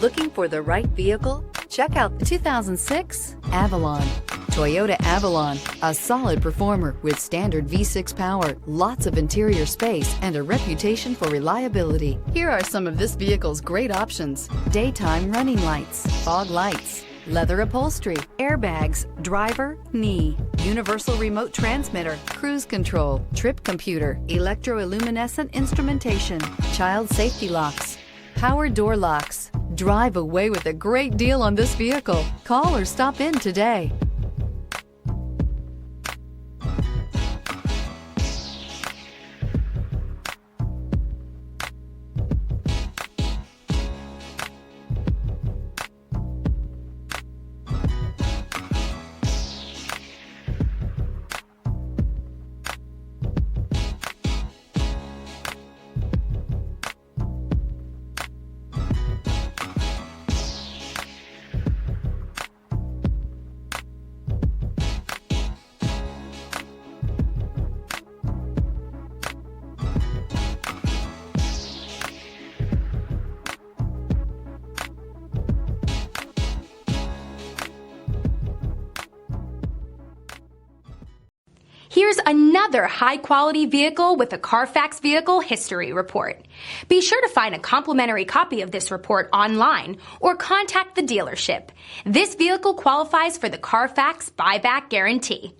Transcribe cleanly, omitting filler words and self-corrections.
Looking for the right vehicle? Check out the 2006 Avalon. Toyota Avalon, a solid performer with standard V6 power, lots of interior space, and a reputation for reliability. Here are some of this vehicle's great options: daytime running lights, fog lights, leather upholstery, airbags, driver, knee, universal remote transmitter, cruise control, trip computer, electroluminescent instrumentation, child safety locks, power door locks. Drive away with a great deal on this vehicle. Call or stop in today. Here's another high-quality vehicle with a Carfax Vehicle History Report. Be sure to find a complimentary copy of this report online or contact the dealership. This vehicle qualifies for the Carfax Buyback Guarantee.